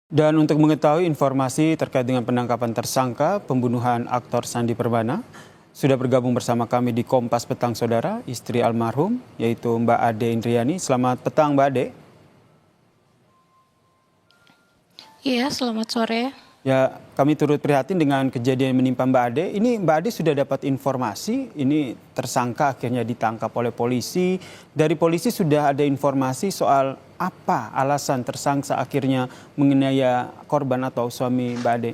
Dan untuk mengetahui informasi terkait dengan penangkapan tersangka pembunuhan aktor Sandi Perbana, sudah bergabung bersama kami di Kompas Petang Saudara, istri almarhum, yaitu Mbak Ade Indriani. Selamat petang Mbak Ade. Iya, selamat sore. Ya, kami turut prihatin dengan kejadian yang menimpa Mbak Ade. Ini Mbak Ade sudah dapat informasi, ini tersangka akhirnya ditangkap oleh polisi. Dari polisi sudah ada informasi soal apa alasan tersangka akhirnya menganiaya korban atau suami Mbak Ade.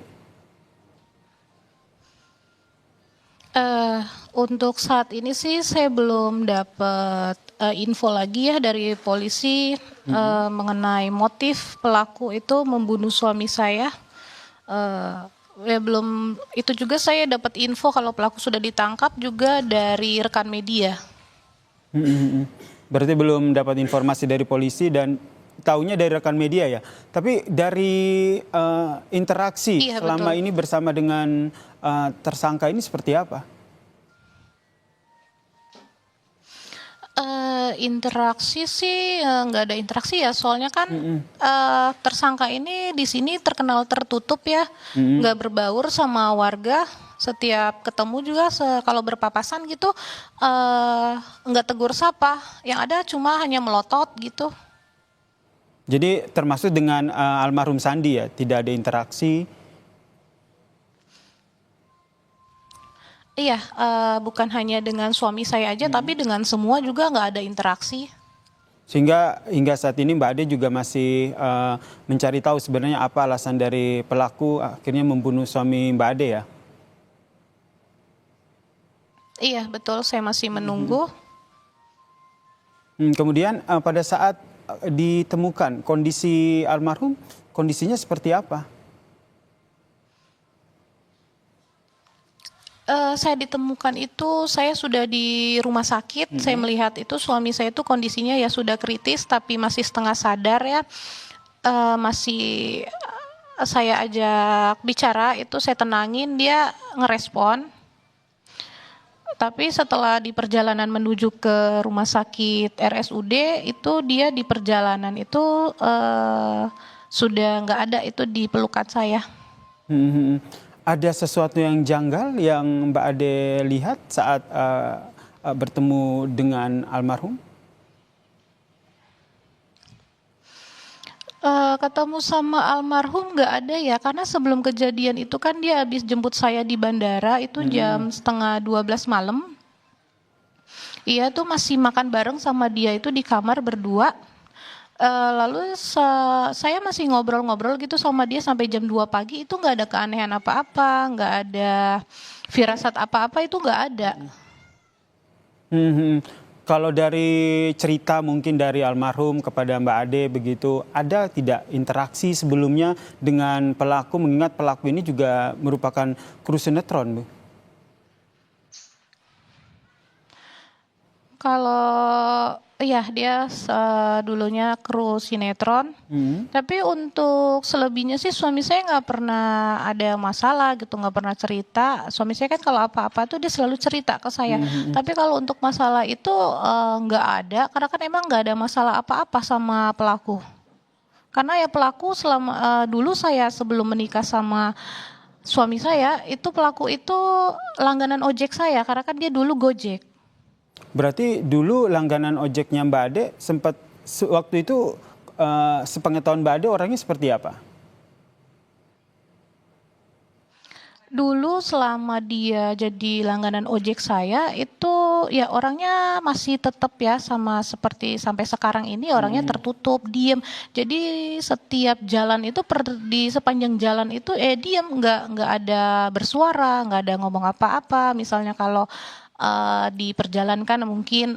Untuk saat ini sih saya belum dapat info lagi ya dari polisi mengenai motif pelaku itu membunuh suami saya. Ya belum, itu juga saya dapat info kalau pelaku sudah ditangkap juga dari rekan media. Berarti belum dapat informasi dari polisi dan taunya dari rekan media ya. Tapi dari interaksi Iya, selama betul. ini bersama dengan tersangka ini seperti apa? Interaksi sih nggak ada interaksi ya, soalnya kan tersangka ini di sini terkenal tertutup ya, nggak berbaur sama warga. Setiap ketemu juga kalau berpapasan gitu nggak tegur sapa, yang ada cuma hanya melotot gitu. Jadi termasuk dengan almarhum Sandi ya, tidak ada interaksi. Iya, bukan hanya dengan suami saya aja, tapi dengan semua juga nggak ada interaksi. Sehingga hingga saat ini Mbak Ade juga masih mencari tahu sebenarnya apa alasan dari pelaku akhirnya membunuh suami Mbak Ade ya. Iya, betul, saya masih menunggu. Kemudian pada saat ditemukan kondisi almarhum, kondisinya seperti apa? Saya ditemukan itu, saya sudah di rumah sakit. Saya melihat itu suami saya itu kondisinya ya sudah kritis, tapi masih setengah sadar ya. Masih saya ajak bicara, itu saya tenangin, dia ngerespon. Tapi setelah di perjalanan menuju ke rumah sakit RSUD, itu dia di perjalanan itu sudah nggak ada itu di pelukan saya. Ada sesuatu yang janggal yang Mbak Ade lihat saat bertemu dengan almarhum? Ketemu sama almarhum nggak ada ya, karena sebelum kejadian itu kan dia habis jemput saya di bandara itu jam setengah 12 malam. Iya tuh masih makan bareng sama dia itu di kamar berdua. Lalu saya masih ngobrol-ngobrol gitu sama dia sampai jam 2 pagi, itu nggak ada keanehan apa-apa, nggak ada firasat apa-apa, itu nggak ada. Kalau dari cerita mungkin dari almarhum kepada Mbak Ade begitu, ada tidak interaksi sebelumnya dengan pelaku, mengingat pelaku ini juga merupakan kru sinetron, Bu? Kalau iya dia dulunya kru sinetron, tapi untuk selebihnya sih suami saya nggak pernah ada masalah gitu, nggak pernah cerita. Suami saya kan kalau apa-apa tuh dia selalu cerita ke saya. Tapi kalau untuk masalah itu nggak ada, karena kan emang nggak ada masalah apa-apa sama pelaku. Karena ya pelaku selama dulu saya sebelum menikah sama suami saya, itu pelaku itu langganan ojek saya, karena kan dia dulu Gojek. Berarti dulu langganan ojeknya Mbak Ade sempat waktu itu sepengetahuan Mbak Ade orangnya seperti apa? Dulu selama dia jadi langganan ojek saya itu ya orangnya masih tetap ya sama seperti sampai sekarang ini, orangnya tertutup, diem. Jadi setiap jalan itu di sepanjang jalan itu diem, nggak ada bersuara, nggak ada ngomong apa-apa. Misalnya kalau di perjalanan kan mungkin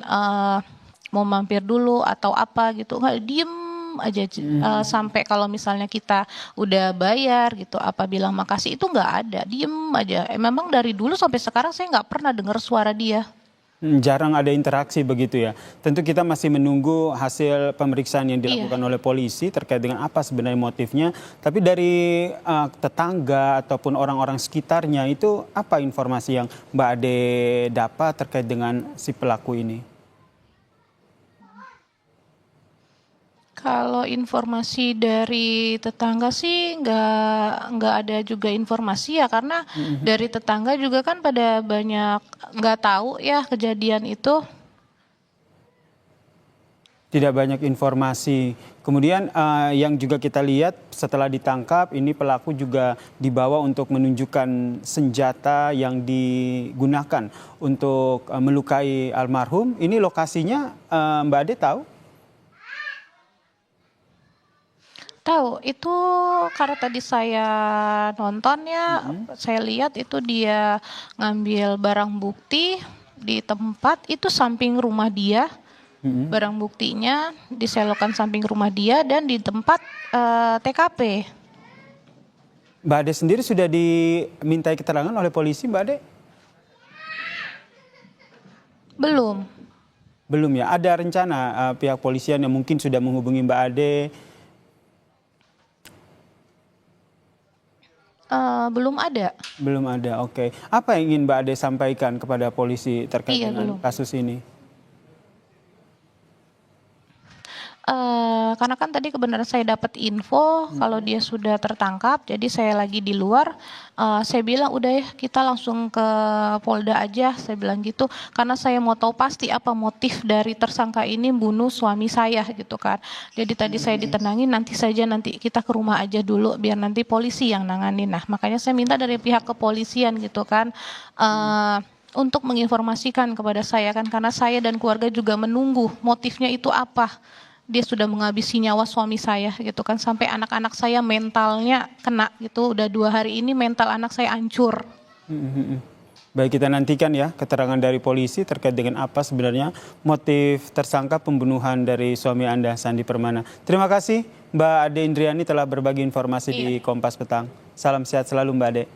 mau mampir dulu atau apa gitu, nggak, diem aja. Sampai kalau misalnya kita udah bayar gitu, apa bilang makasih, itu nggak ada, diem aja. Memang dari dulu sampai sekarang saya nggak pernah dengar suara dia. Jarang ada interaksi begitu ya. Tentu kita masih menunggu hasil pemeriksaan yang dilakukan oleh polisi terkait dengan apa sebenarnya motifnya. Tapi dari tetangga ataupun orang-orang sekitarnya itu apa informasi yang Mbak Ade dapat terkait dengan si pelaku ini? Kalau informasi dari tetangga sih nggak ada juga informasi ya, karena dari tetangga juga kan pada banyak nggak tahu ya kejadian itu. Tidak banyak informasi. Kemudian yang juga kita lihat setelah ditangkap, ini pelaku juga dibawa untuk menunjukkan senjata yang digunakan untuk melukai almarhum. Ini lokasinya Mbak Ade tahu? Tahu, itu karena tadi saya nonton ya, saya lihat itu dia ngambil barang bukti di tempat itu samping rumah dia. Barang buktinya diselokan samping rumah dia dan di tempat TKP. Mbak Ade sendiri sudah dimintai keterangan oleh polisi, Mbak Ade? Belum. Belum ya. Ada rencana pihak polisian yang mungkin sudah menghubungi Mbak Ade? Belum ada. Belum ada, oke. Apa yang ingin Mbak Ade sampaikan kepada polisi terkait Iya, dengan belum. kasus ini? Karena kan tadi kebenaran saya dapat info kalau dia sudah tertangkap, jadi saya lagi di luar. Saya bilang udah ya kita langsung ke Polda aja, saya bilang gitu. Karena saya mau tahu pasti apa motif dari tersangka ini bunuh suami saya gitu kan. Jadi tadi saya ditenangin nanti kita ke rumah aja dulu biar nanti polisi yang nanganin. Nah makanya saya minta dari pihak kepolisian gitu kan. Untuk menginformasikan kepada saya kan, karena saya dan keluarga juga menunggu motifnya itu apa. Dia sudah menghabisi nyawa suami saya gitu kan, sampai anak-anak saya mentalnya kena gitu. Udah 2 hari ini mental anak saya hancur. Baik, kita nantikan ya keterangan dari polisi terkait dengan apa sebenarnya motif tersangka pembunuhan dari suami Anda, Sandi Permana. Terima kasih Mbak Ade Indriani telah berbagi informasi di Kompas Petang. Salam sehat selalu Mbak Ade.